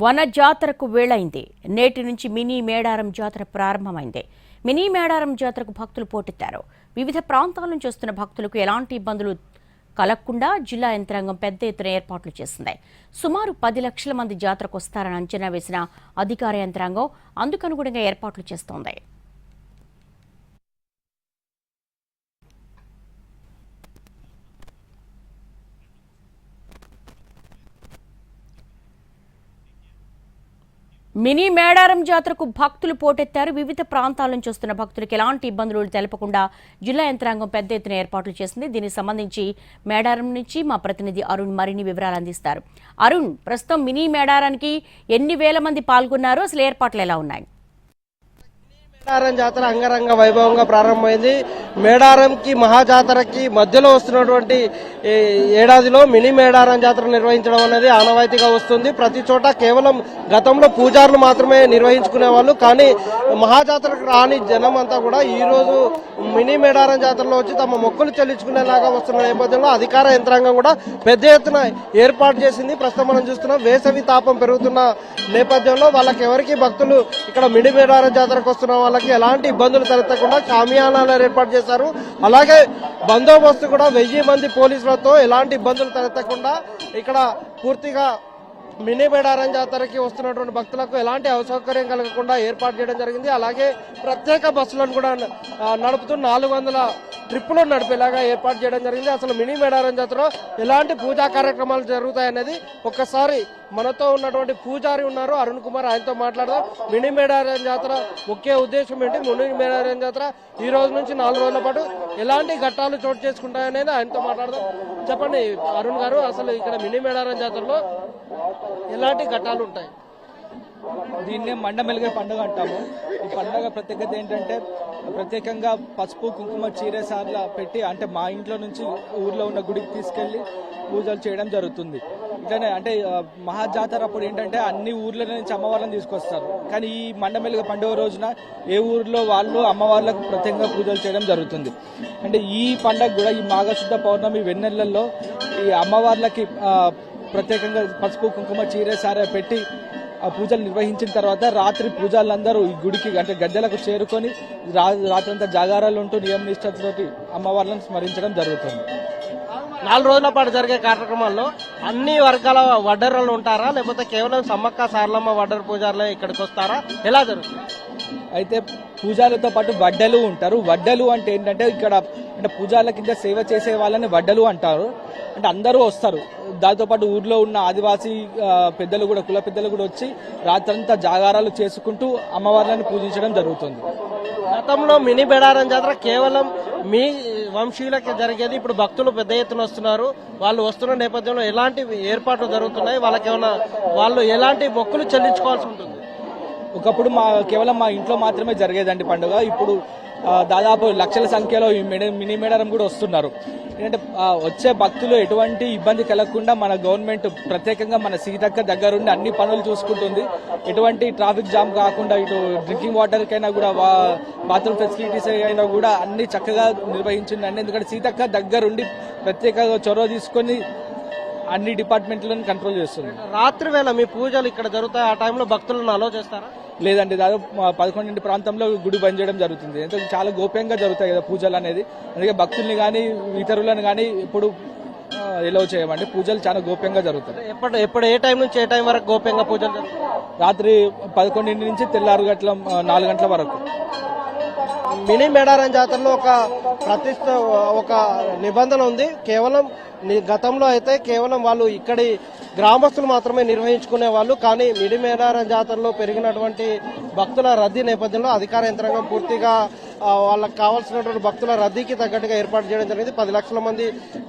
వన జాతరకు వేళైంది. నేటి నుంచి మినీ మేడారం జాతర ప్రారంభమైంది. మినీ మేడారం జాతరకు భక్తులు పోటెత్తారు. వివిధ ప్రాంతాల నుంచి వస్తున్న భక్తులకు ఎలాంటి ఇబ్బందులు కలగకుండా జిల్లా యంత్రాంగం పెద్ద ఎత్తున ఏర్పాట్లు చేసింది. సుమారు 10 లక్షల మంది జాతరకు వస్తారని అంచనా వేసిన అధికార యంత్రాంగం అందుకనుగుణంగా ఏర్పాట్లు చేస్తోంది. మినీ మేడారం జాతరకు భక్తులు పోటెత్తారు. వివిధ ప్రాంతాల నుంచి వస్తున్న భక్తులకు ఎలాంటి ఇబ్బందులు తెలపకుండా జిల్లా యంత్రాంగం పెద్ద ఎత్తున ఏర్పాట్లు చేసింది. దీనికి సంబంధించి మేడారం నుంచి మా ప్రతినిధి అరుణ్ మరిన్ని వివరాలు అందిస్తారు. అరుణ్, ప్రస్తుతం మినీ మేడారానికి ఎన్ని వేల మంది పాల్గొన్నారు? అసలు ఏర్పాట్లు ఎలా ఉన్నాయి? మేడారం జాతర అంగరంగ వైభవంగా ప్రారంభమైంది. మేడారంకి మహాజాతరకి మధ్యలో వస్తున్నటువంటి ఏడాదిలో మినీ మేడారం జాతర నిర్వహించడం అనేది ఆనవాయితీగా వస్తుంది. ప్రతి చోట కేవలం గతంలో పూజారులు మాత్రమే నిర్వహించుకునే వాళ్ళు, కానీ మహాజాతరకు రాని జనం అంతా కూడా ఈ రోజు మినీ మేడారం జాతరలో వచ్చి తమ మొక్కులు చెల్లించుకునేలాగా వస్తున్న నేపథ్యంలో అధికార యంత్రాంగం కూడా పెద్ద ఎత్తున ఏర్పాటు చేసింది. ప్రస్తుతం మనం చూస్తున్నాం, వేసవి తాపం పెరుగుతున్న నేపథ్యంలో వాళ్ళకి ఎవరికి భక్తులు ఇక్కడ మినీ మేడారం జాతరకు వస్తున్న వాళ్ళకి ఎలాంటి ఇబ్బందులు తలెత్తకుండా షామియానాలు ఏర్పాటు చేశారు. అలాగే బందోబస్తు కూడా 1000 మంది పోలీసులతో ఎలాంటి ఇబ్బందులు తలెత్తకుండా ఇక్కడ పూర్తిగా మినీ మేడారం జాతరకి వస్తున్నటువంటి భక్తులకు ఎలాంటి అసౌకర్యం కలగకుండా ఏర్పాటు చేయడం జరిగింది. అలాగే ప్రత్యేక బస్సులను కూడా నడుపుతూ 400 ట్రిప్పులు నడిపేలాగా ఏర్పాటు చేయడం జరిగింది. అసలు మినీ మేడారం జాతరలో ఎలాంటి పూజా కార్యక్రమాలు జరుగుతాయనేది ఒక్కసారి మనతో ఉన్నటువంటి పూజారి ఉన్నారు అరుణ్ కుమార్, ఆయనతో మాట్లాడదాం. మినీ మేడారం జాతర ముఖ్య ఉద్దేశం ఏంటి? మినీ మేడారం జాతర ఈ రోజు నుంచి 4 రోజుల పాటు ఎలాంటి ఘట్టాలు చోటు చేసుకుంటాయనేది ఆయనతో మాట్లాడదాం. చెప్పండి అరుణ్ గారు, అసలు ఇక్కడ మినీ మేడారం జాతరలో ఎలాంటి ఘట్టాలు ఉంటాయి? దీన్నే మండమెలుగే పండుగ అంటాము. ఈ పండుగ ప్రత్యేకత ఏంటంటే ప్రత్యేకంగా పసుపు కుంకుమ చీరేసార్ల పెట్టి, అంటే మా ఇంట్లో నుంచి ఊర్లో ఉన్న గుడికి తీసుకెళ్లి పూజలు చేయడం జరుగుతుంది. ఇట్లానే అంటే మహాజాతర అప్పుడు ఏంటంటే అన్ని ఊర్ల నుంచి అమ్మవార్లను తీసుకొస్తారు, కానీ ఈ మండమెలుగ పండుగ రోజున ఏ ఊర్లో వాళ్ళు అమ్మవార్లకు ప్రత్యేకంగా పూజలు చేయడం జరుగుతుంది. అంటే ఈ పండుగ కూడా ఈ మాఘశుద్ధ పౌర్ణమి వెన్నెలల్లో ఈ అమ్మవార్లకి ప్రత్యేకంగా పసుపు కుంకుమ చీరేసార పెట్టి ఆ పూజలు నిర్వహించిన తర్వాత రాత్రి పూజలందరూ ఈ గుడికి అంటే గద్దెలకు చేరుకొని రాత్రంతా జాగారాలు ఉంటూ నియమ నిష్టతోటి అమ్మవార్లను స్మరించడం జరుగుతుంది. 4 రోజుల పాటు జరిగే కార్యక్రమాల్లో అన్ని వర్గాల వడ్డర్లు ఉంటారా, లేకపోతే కేవలం సమ్మక్క సారలమ్మ వడ్డర్ పూజారులే ఇక్కడికి వస్తారా? ఎలా జరుగుతుంది? అయితే పూజాలతో పాటు వడ్డలు ఉంటారు. వడ్డలు అంటే ఏంటంటే ఇక్కడ అంటే పూజాల కింద సేవ చేసే వాళ్ళని వడ్డలు అంటారు. అంటే అందరూ వస్తారు. దాంతోపాటు ఊర్లో ఉన్న ఆదివాసీ పెద్దలు కూడా, కుల పెద్దలు కూడా వచ్చి రాత్రంతా జాగారాలు చేసుకుంటూ అమ్మవార్లను పూజించడం జరుగుతుంది. గతంలో మినీ మేడారం జాతర కేవలం మీ వంశీయులకి జరిగేది, ఇప్పుడు భక్తులు పెద్ద ఎత్తున వస్తున్నారు. వాళ్ళు వస్తున్న నేపథ్యంలో ఎలాంటి ఏర్పాట్లు జరుగుతున్నాయి? వాళ్ళు ఎలాంటి మొక్కులు చెల్లించుకోవాల్సి ఉంటుంది? ఒకప్పుడు కేవలం మా ఇంట్లో మాత్రమే జరిగేదండి పండుగ. ఇప్పుడు దాదాపు లక్షల సంఖ్యలో ఈ మినీ మేడారం కూడా వస్తున్నారు. ఏంటంటే వచ్చే భక్తులు ఎటువంటి ఇబ్బంది కలగకుండా మన గవర్నమెంట్ ప్రత్యేకంగా మన సీతక్క దగ్గరుండి అన్ని పనులు చూసుకుంటుంది. ఎటువంటి ట్రాఫిక్ జామ్ కాకుండా ఇటు డ్రింకింగ్ వాటర్కైనా కూడా బాత్రూమ్ ఫెసిలిటీస్ అయినా కూడా అన్ని చక్కగా నిర్వహించిందండి. ఎందుకంటే సీతక్క దగ్గరుండి ప్రత్యేకంగా చొరవ తీసుకొని అన్ని డిపార్ట్మెంట్లను కంట్రోల్ చేస్తుంది. రాత్రి వేళ మీ పూజలు ఇక్కడ జరుగుతాయి, ఆ టైంలో భక్తులను అలో చేస్తారా? లేదండి, దాదాపు 11 ప్రాంతంలో గుడి బంద్ చేయడం జరుగుతుంది. ఎందుకంటే చాలా గోప్యంగా జరుగుతాయి కదా పూజలు అనేది. అందుకే భక్తుల్ని కానీ ఇతరులను కానీ ఇప్పుడు ఎలో చేయమండి. పూజలు చాలా గోప్యంగా జరుగుతాయి. ఎప్పుడు ఏ టైం నుంచి ఏ టైం వరకు గోప్యంగా పూజలు జరుగుతాయి? రాత్రి 11 నుంచి తెల్లారు 4 గంటల వరకు. మినీ మేడారం జాతరలో ఒక నిబంధన ఉంది. కేవలం గతంలో అయితే కేవలం వాళ్ళు ఇక్కడి గ్రామస్తులు మాత్రమే నిర్వహించుకునే వాళ్ళు, కానీ మినీ మేడారం జాతరలో పెరిగినటువంటి భక్తుల రద్దీ నేపథ్యంలో అధికార యంత్రాంగం పూర్తిగా వాళ్ళకి కావాల్సినటువంటి భక్తుల రద్దీకి తగ్గట్టుగా ఏర్పాటు చేయడం జరిగింది. 10 లక్షల మంది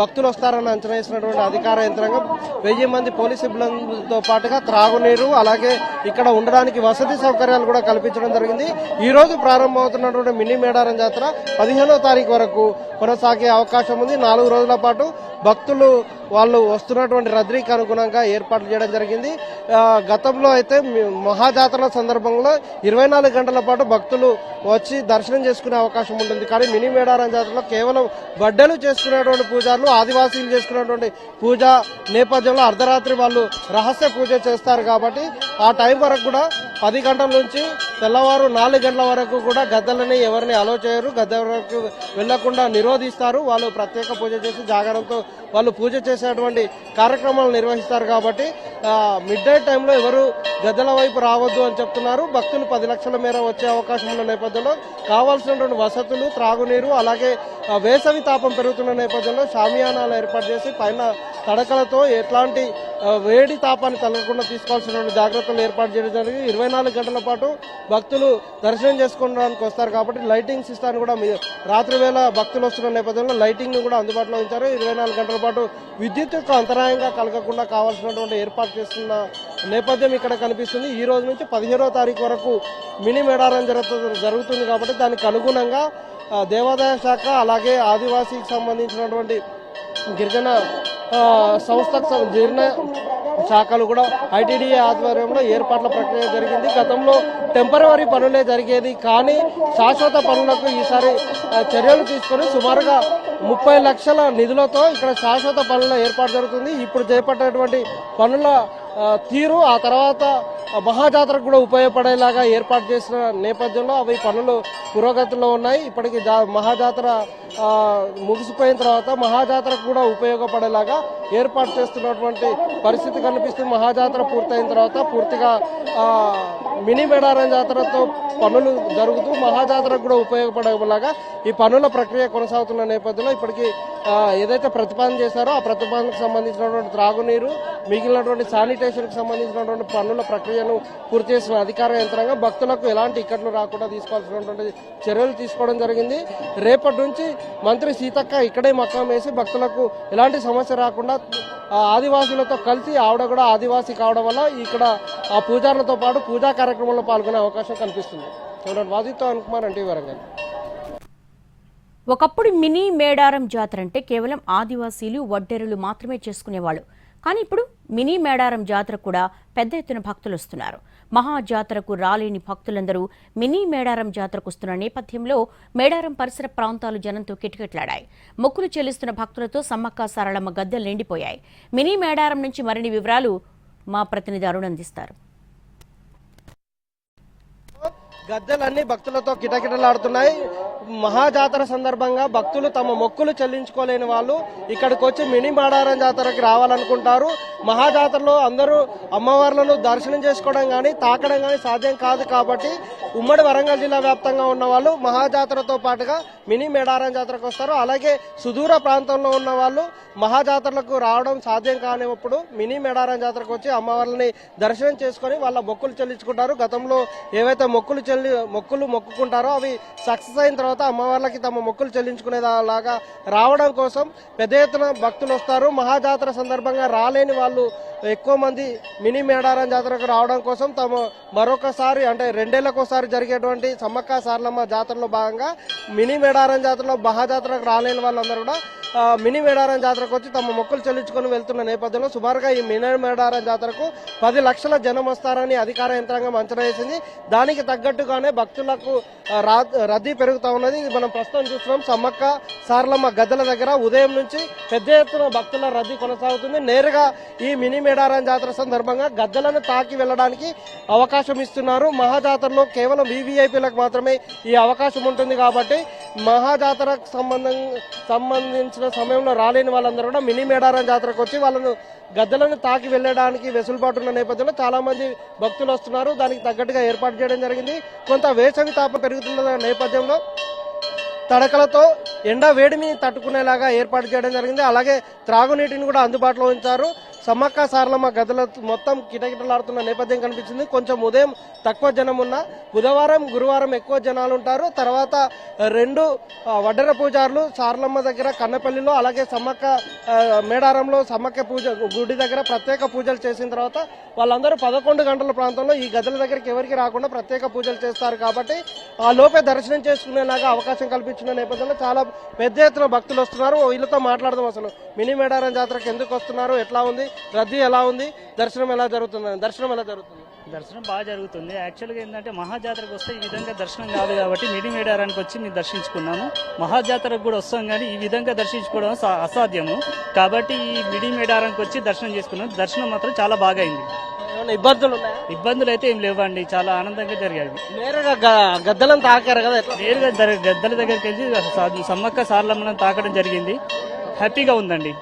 భక్తులు వస్తారని అంచనా వేసినటువంటి అధికార యంత్రాంగం 1000 మంది పోలీసు సిబ్బందితో పాటుగా త్రాగునీరు, అలాగే ఇక్కడ ఉండడానికి వసతి సౌకర్యాలు కూడా కల్పించడం జరిగింది. ఈ రోజు ప్రారంభమవుతున్నటువంటి మినీ మేడారం జాతర 15వ తారీఖు వరకు కొనసాగే అవకాశం ఉంది. 4 రోజుల పాటు భక్తులు వాళ్ళు వస్తున్నటువంటి రద్దీకి అనుగుణంగా ఏర్పాట్లు చేయడం జరిగింది. గతంలో అయితే మహాజాతర సందర్భంలో 24 గంటల పాటు భక్తులు వచ్చి దర్శనం చేసుకునే అవకాశం ఉంటుంది. కానీ మినీ మేడారం జాతరలో కేవలం బడ్డలు చేసుకునేటువంటి పూజారులు, ఆదివాసీలు చేసుకునేటువంటి పూజ నేపథ్యంలో అర్ధరాత్రి వాళ్ళు రహస్య పూజ చేస్తారు. కాబట్టి ఆ టైం వరకు కూడా 10 గంటల నుంచి తెల్లవారు 4 గంటల వరకు కూడా గద్దలని ఎవరిని అలో చేయరు. గద్ద వరకు వెళ్లకుండా నిరోధిస్తారు. వాళ్ళు ప్రత్యేక పూజ చేసి జాగరణతో వాళ్ళు పూజ చేసేటువంటి కార్యక్రమాలు నిర్వహిస్తారు. కాబట్టి మిడ్ నైట్ టైంలో ఎవరు గద్దల వైపు రావద్దు అని చెప్తున్నారు. భక్తులు 10 లక్షల మేర వచ్చే అవకాశం ఉన్న నేపథ్యంలో కావాల్సినటువంటి వసతులు, త్రాగునీరు, అలాగే వేసవి తాపం పెరుగుతున్న నేపథ్యంలో షామియానాలు ఏర్పాటు చేసి పైన తడకలతో ఎట్లాంటి వేడి తాపాన్ని తగ్గకుండా తీసుకోవాల్సినటువంటి జాగ్రత్తలు ఏర్పాటు చేయడం జరిగింది. 24 గంటల పాటు భక్తులు దర్శనం చేసుకోవడానికి వస్తారు. కాబట్టి లైటింగ్ సిస్టాన్ని కూడా రాత్రి వేళ భక్తులు వస్తున్న నేపథ్యంలో లైటింగ్ ను కూడా అందుబాటులో ఉంచారు. 24 గంటల పాటు విద్యుత్ యొక్క అంతరాయంగా కలగకుండా కావాల్సినటువంటి ఏర్పాటు చేస్తున్న నేపథ్యం ఇక్కడ కనిపిస్తుంది. ఈ రోజు నుంచి 15వ తారీఖు వరకు మినీ మేడారం జరుగుతుంది. కాబట్టి దానికి అనుగుణంగా దేవాదాయ శాఖ అలాగే ఆదివాసీకి సంబంధించినటువంటి గిరిజన సంస్థకు గిరిజన శాఖలు కూడా ఐటీడీఏ ఆధ్వర్యంలో ఏర్పాట్ల ప్రక్రియ జరిగింది. గతంలో టెంపరవరీ పనులే జరిగేది, కానీ శాశ్వత పనులకు ఈసారి చర్యలు తీసుకొని సుమారుగా 30 లక్షల నిధులతో ఇక్కడ శాశ్వత పనుల ఏర్పాటు జరుగుతుంది. ఇప్పుడు చేపట్టేటువంటి పనుల తీరు ఆ తర్వాత మహాజాతరకు కూడా ఉపయోగపడేలాగా ఏర్పాటు చేసిన నేపథ్యంలో అవి పనులు పురోగతిలో ఉన్నాయి. ఇప్పటికీ మహాజాతర ముగిసిపోయిన తర్వాత మహాజాతరకు కూడా ఉపయోగపడేలాగా ఏర్పాటు చేస్తున్నటువంటి పరిస్థితి కనిపిస్తుంది. మహాజాతర పూర్తయిన తర్వాత పూర్తిగా మినీ మేడారం జాతరతో పనులు జరుగుతూ మహాజాతరకు కూడా ఉపయోగపడేలాగా ఈ పనుల ప్రక్రియ కొనసాగుతున్న నేపథ్యంలో ఇప్పటికీ ఏదైతే ప్రతిపాదన చేశారో ఆ ప్రతిపాదనకు సంబంధించినటువంటి త్రాగునీరు, మిగిలినటువంటి శానిటేషన్కి సంబంధించినటువంటి పనుల ప్రక్రియను పూర్తి చేసిన అధికార యంత్రాంగం భక్తులకు ఎలాంటి ఇక్కట్లు రాకుండా తీసుకోవాల్సినటువంటి చర్యలు తీసుకోవడం జరిగింది. రేపటి నుంచి మంత్రి సీతక్క ఇక్కడే మకాం వేసి భక్తులకు ఎలాంటి సమస్య రాకుండా ఆదివాసులతో కలిసి ఆవిడ కూడా ఆదివాసీ కావడం వల్ల ఇక్కడ ఆ పూజారులతో పాటు పూజా కార్యక్రమంలో పాల్గొనే అవకాశం కనిపిస్తుంది. వాజితో అనుకుమార్ అంటే వరంగల్. ఒకప్పుడు మినీ మేడారం జాతర అంటే కేవలం ఆదివాసీలు, వడ్డెరులు మాత్రమే చేసుకునేవాళ్ళు. కానీ ఇప్పుడు మినీ మేడారం జాతర కూడా పెద్ద ఎత్తున భక్తులు వస్తున్నారు. మహాజాతరకు రాలేని భక్తులందరూ మినీ మేడారం జాతరకు వస్తున్న నేపథ్యంలో మేడారం పరిసర ప్రాంతాలు జనంతో కిటకిటలాడాయి. మొక్కులు చెల్లిస్తున్న భక్తులతో సమ్మక్క సారళమ్మ గద్దెలు నిండిపోయాయి. మినీ మేడారం నుంచి మరిన్ని వివరాలు మా ప్రతినిధి అరుణ్ అందిస్తారు. గద్దెలన్నీ భక్తులతో కిటకిటలాడుతున్నాయి. మహాజాతర సందర్భంగా భక్తులు తమ మొక్కులు చెల్లించుకోలేని వాళ్ళు ఇక్కడికి వచ్చి మినీ మేడారం జాతరకి రావాలనుకుంటారు. మహాజాతరలో అందరూ అమ్మవార్లను దర్శనం చేసుకోవడం కానీ తాకడం కానీ సాధ్యం కాదు. కాబట్టి ఉమ్మడి వరంగల్ జిల్లా వ్యాప్తంగా ఉన్న వాళ్ళు మహాజాతరతో పాటుగా మినీ మేడారం జాతరకు వస్తారు. అలాగే సుదూర ప్రాంతంలో ఉన్న వాళ్ళు మహాజాతరలకు రావడం సాధ్యం కానిప్పుడు మినీ మేడారం జాతరకు వచ్చి అమ్మవార్లని దర్శనం చేసుకొని వాళ్ళ మొక్కులు చెల్లించుకుంటారు. గతంలో ఏవైతే మొక్కులు మొక్కుకుంటారో అవి సక్సెస్ అయిన తర్వాత అమ్మవార్లకి తమ మొక్కులు చెల్లించుకునేలాగా రావడం కోసం పెద్ద ఎత్తున భక్తులు వస్తారు. మహాజాతర సందర్భంగా రాలేని వాళ్ళు ఎక్కువ మంది మినీ మేడారం జాతరకు రావడం కోసం తమ మరొకసారి అంటే 2 ఏళ్లకోసారి జరిగేటువంటి సమ్మక్క సారలమ్మ జాతరలో భాగంగా మినీ మేడారం జాతరలో మహాజాతరకు రాలేని వాళ్ళందరూ కూడా మినీ మేడారం జాతరకు వచ్చి తమ మొక్కులు చెల్లించుకొని వెళ్తున్న నేపథ్యంలో సుమారుగా ఈ మినీ మేడారం జాతరకు 10 లక్షల జనం వస్తారని అధికార యంత్రాంగం అంచనా వేసింది. దానికి తగ్గట్టుగానే భక్తులకు రద్దీ పెరుగుతా ఉన్నది. ఇది మనం ప్రస్తుతం చూస్తున్నాం. సమ్మక్క సారలమ్మ గద్దెల దగ్గర ఉదయం నుంచి పెద్ద ఎత్తున భక్తుల రద్దీ కొనసాగుతుంది. నేరుగా ఈ మినీ మేడారం జాతర సందర్భంగా గద్దెలను తాకి వెళ్లడానికి అవకాశం ఇస్తున్నారు. మహాజాతరలో కేవలం వీవీఐపీలకు మాత్రమే ఈ అవకాశం ఉంటుంది. కాబట్టి మహాజాతరకు సంబంధించిన సమయంలో రాలేని వాళ్ళందరూ కూడా మినీ మేడారం జాతరకు వచ్చి వాళ్ళను గద్దెలను తాకి వెళ్లడానికి వెసులుబాటు ఉన్న నేపథ్యంలో చాలా మంది భక్తులు వస్తున్నారు. దానికి తగ్గట్టుగా ఏర్పాటు చేయడం జరిగింది. కొంత వేసవి తాపం పెరుగుతున్న నేపథ్యంలో తడకలతో ఎండ వేడిని తట్టుకునేలాగా ఏర్పాటు చేయడం జరిగింది. అలాగే త్రాగునీటిని కూడా అందుబాటులో ఉంచారు. సమ్మక్క సారలమ్మ గద్దెల మొత్తం కిటకిటలాడుతున్న నేపథ్యం కనిపించింది. కొంచెం ఉదయం తక్కువ జనం ఉన్నా బుధవారం, గురువారం ఎక్కువ జనాలు ఉంటారు. తర్వాత 2 వడ్డెర పూజారులు సారలమ్మ దగ్గర కన్నపల్లిలో, అలాగే సమ్మక్క మేడారంలో సమ్మక్క పూజ గుడి దగ్గర ప్రత్యేక పూజలు చేసిన తర్వాత వాళ్ళందరూ 11 గంటల ప్రాంతంలో ఈ గద్దెల దగ్గరికి ఎవరికి రాకుండా ప్రత్యేక పూజలు చేస్తారు. కాబట్టి ఆ లోపే దర్శనం చేసుకునేలాగా అవకాశం కల్పించిన నేపథ్యంలో చాలా పెద్ద ఎత్తున భక్తులు వస్తున్నారు. వీళ్ళతో మాట్లాడదాం అసలు మినీ మేడారం జాతరకు ఎందుకు వస్తున్నారు, ఎట్లా ఉంది, రద్దీ ఎలా ఉంది, దర్శనం ఎలా జరుగుతుంది. దర్శనం బాగా జరుగుతుంది. యాక్చువల్గా ఏంటంటే మహాజాతరకు వస్తే ఈ విధంగా దర్శనం కాదు కాబట్టి మినీ మేడారానికి వచ్చి మేము దర్శించుకున్నాము. మహాజాతరకు కూడా వస్తాం కానీ ఈ విధంగా దర్శించుకోవడం అసాధ్యము కాబట్టి ఈ మినీ మేడారానికి వచ్చి దర్శనం చేసుకున్నాం. దర్శనం మాత్రం చాలా బాగా అయింది. ఇబ్బందులు ఉన్నాయా? ఇబ్బందులు అయితే ఏం లేవండి, చాలా ఆనందంగా జరిగాయి. నేరుగా గద్దలను తాకారు కదా, ఎట్లా? నేరుగా గద్దల దగ్గరికి వెళ్ళి సమ్మక్క సారలమ్మను తాకడం జరిగింది. హ్యాపీగా ఉందండి.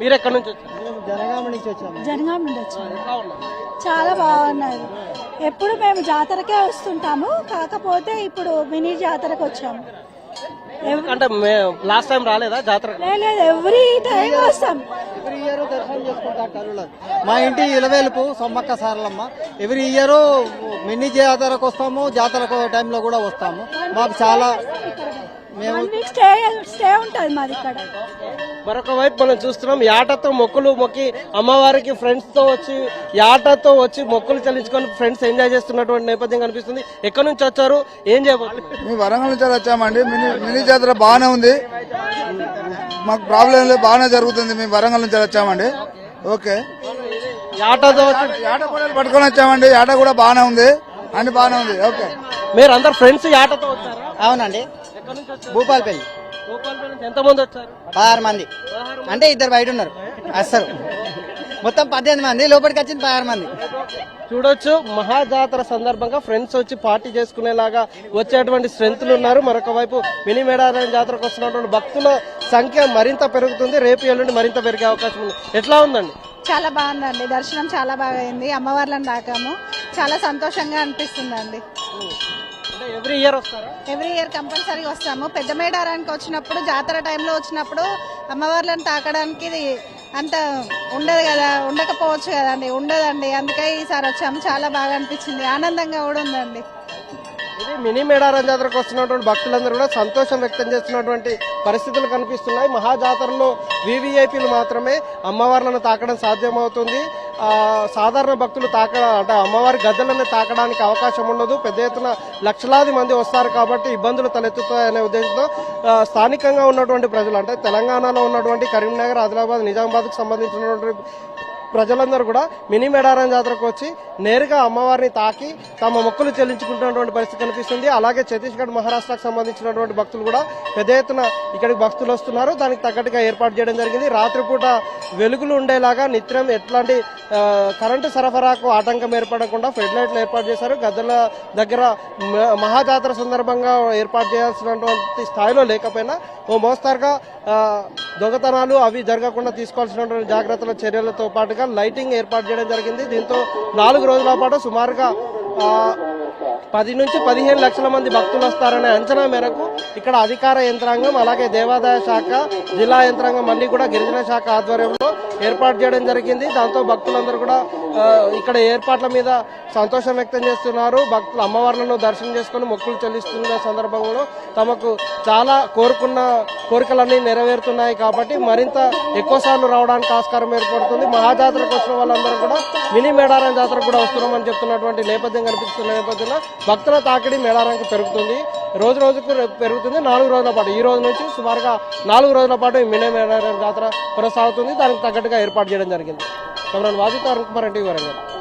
మీరు ఎక్కడి నుంచి వచ్చారు? జనగామ నుండి వచ్చాము. ఎట్లా ఉన్నారు? చాలా బాగున్నారు. ఎప్పుడు మేము జాతరకే వస్తుంటాము, కాకపోతే ఇప్పుడు మినీ జాతరకు వచ్చాము. అంటే లాస్ట్ టైం రాలేదా జాతర? లేదు, ఎవ్రీ టైం వస్తాం. ఎవ్రీ ఇయర్ దర్శనం చేసుకుంటాం కరువులో. మా ఇంటి ఇలవేలుపు Sammakka Saralamma. Every year mini జాతరకు వస్తాము, జాతర టైంలో కూడా వస్తాము. మాకు చాలా మేము 1 వీక్ స్టే ఉంటుంది మాది ఇక్కడ. మరొక వైపు మనం చూస్తున్నాం, యాటతో మొక్కులు మొక్కి అమ్మవారికి ఫ్రెండ్స్ తో వచ్చి యాటతో వచ్చి మొక్కులు చెల్లించుకొని ఫ్రెండ్స్ ఎంజాయ్ చేస్తున్నటువంటి నేపథ్యం కనిపిస్తుంది. ఎక్కడి నుంచి వచ్చారు, ఏం చేయబోతున్నారు? మేము వరంగల్ నుంచి వచ్చామండి. మినీ జాతర బాగానే ఉంది, మాకు ప్రాబ్లం లేదు, బాగానే జరుగుతుంది. మేము వరంగల్ నుంచి వచ్చామండి. ఓకే, యాటతో యాట కూడా పట్టుకొని వచ్చామండి. యాట కూడా బాగానే ఉంది, అన్ని బాగానే ఉంది. ఓకే, మీరు అందరు ఫ్రెండ్స్ యాటతో వచ్చారా? అవునండి. ఎక్కడి నుంచి వచ్చారు? భూపాలపల్లి. భూపాలపల్లి నుంచి ఎంతమంది వచ్చారు? 16 మంది. అంటే 2 బయట ఉన్నారు. అస్సలు మొత్తం 18 మంది, లోపలికి వచ్చింది 16 మంది. చూడొచ్చు, మహాజాతర సందర్భంగా ఫ్రెండ్స్ వచ్చి పార్టీ చేసుకునేలాగా వచ్చేటువంటి స్ట్రెంత్లు ఉన్నారు. మరొక వైపు మినీ మేడారం జాతరకు వస్తున్నటువంటి భక్తుల సంఖ్య మరింత పెరుగుతుంది. రేపు ఎల్లుండి మరింత పెరిగే అవకాశం ఉంది. ఎట్లా ఉందండి? చాలా బాగుందండి. దర్శనం చాలా బాగా అయింది. అమ్మవార్లను తాకాము. చాలా సంతోషంగా అనిపిస్తుందండి. అంటే ఎవ్రీ ఇయర్ వస్తారా? ఎవ్రీ ఇయర్ కంపల్సరీ వస్తాము. పెద్ద మేడారానికి వచ్చినప్పుడు, జాతర టైంలో వచ్చినప్పుడు అమ్మవార్లను తాకడానికి అంత ఉండదు కదా, ఉండకపోవచ్చు కదండి, ఉండదండి. అందుకే ఈసారి వచ్చాము. చాలా బాగా అనిపించింది, ఆనందంగా కూడా ఉందండి. ఇది మినీ మేడారం జాతరకు వస్తున్నటువంటి భక్తులందరూ కూడా సంతోషం వ్యక్తం చేస్తున్నటువంటి పరిస్థితులు కనిపిస్తున్నాయి. మహాజాతరలో వివిఐపీలు మాత్రమే అమ్మవార్లను తాకడం సాధ్యమవుతుంది. సాధారణ భక్తులు అంటే అమ్మవారి గద్దెలను తాకడానికి అవకాశం ఉండదు. పెద్ద ఎత్తున లక్షలాది మంది వస్తారు కాబట్టి ఇబ్బందులు తలెత్తుతాయనే ఉద్దేశంతో స్థానికంగా ఉన్నటువంటి ప్రజలు, అంటే తెలంగాణలో ఉన్నటువంటి కరీంనగర్, ఆదిలాబాద్, నిజామాబాద్కు సంబంధించినటువంటి ప్రజలందరూ కూడా మినీ మేడారం జాతరకు వచ్చి నేరుగా అమ్మవారిని తాకి తమ మొక్కులు చెల్లించుకుంటున్నటువంటి పరిస్థితి కనిపిస్తుంది. అలాగే ఛత్తీస్గఢ్, మహారాష్ట్రకు సంబంధించినటువంటి భక్తులు కూడా పెద్ద ఎత్తున ఇక్కడికి భక్తులు వస్తున్నారు. దానికి తగ్గట్టుగా ఏర్పాటు చేయడం జరిగింది. రాత్రిపూట వెలుగులు ఉండేలాగా నిత్యం ఎట్లాంటి కరెంటు సరఫరాకు ఆటంకం ఏర్పడకుండా ఫ్లడ్ లైట్లు ఏర్పాటు చేశారు. గద్దెల దగ్గర మహాజాతర సందర్భంగా ఏర్పాటు చేయాల్సినటువంటి స్థాయిలో లేకపోయినా ఓ మోస్తారుగా దొంగతనాలు అవి జరగకుండా తీసుకోవాల్సినటువంటి జాగ్రత్తల చర్యలతో పాటుగా లైటింగ్ ఏర్పాటు చేయడం జరిగింది. దీంతో 4 రోజుల పాటు సుమారుగా 10 నుంచి 15 లక్షల మంది భక్తులు వస్తారనే అంచనా మేరకు ఇక్కడ అధికార యంత్రాంగం, అలాగే దేవాదాయ శాఖ, జిల్లా యంత్రాంగం అన్ని కూడా గిరిజన శాఖ ఆధ్వర్యంలో ఏర్పాటు చేయడం జరిగింది. దాంతో భక్తులందరూ కూడా ఇక్కడ ఏర్పాట్ల మీద సంతోషం వ్యక్తం చేస్తున్నారు. భక్తులు అమ్మవార్లను దర్శనం చేసుకుని మొక్కులు చెల్లిస్తున్న సందర్భంలో తమకు చాలా కోరుకున్న కోరికలన్నీ నెరవేరుతున్నాయి కాబట్టి మరింత ఎక్కువ సార్లు రావడానికి ఆస్కారం ఏర్పడుతుంది. మహాజాతరకు వచ్చిన వాళ్ళందరూ కూడా మినీ మేడారం జాతరకు కూడా వస్తున్నామని చెప్తున్నటువంటి నేపథ్యం కనిపిస్తున్న నేపథ్యంలో భక్తుల తాకిడి మేడారానికి పెరుగుతుంది. రోజు రోజుకు పెరుగుతుంది. 4 రోజుల పాటు, ఈ రోజు నుంచి సుమారుగా 4 రోజుల పాటు ఈ మినీ మేడారం జాతర కొనసాగుతుంది. దానికి తగ్గట్టుగా ఏర్పాటు చేయడం జరిగింది. Cameraman Wajid, Arun Kumar, NTV Warangal.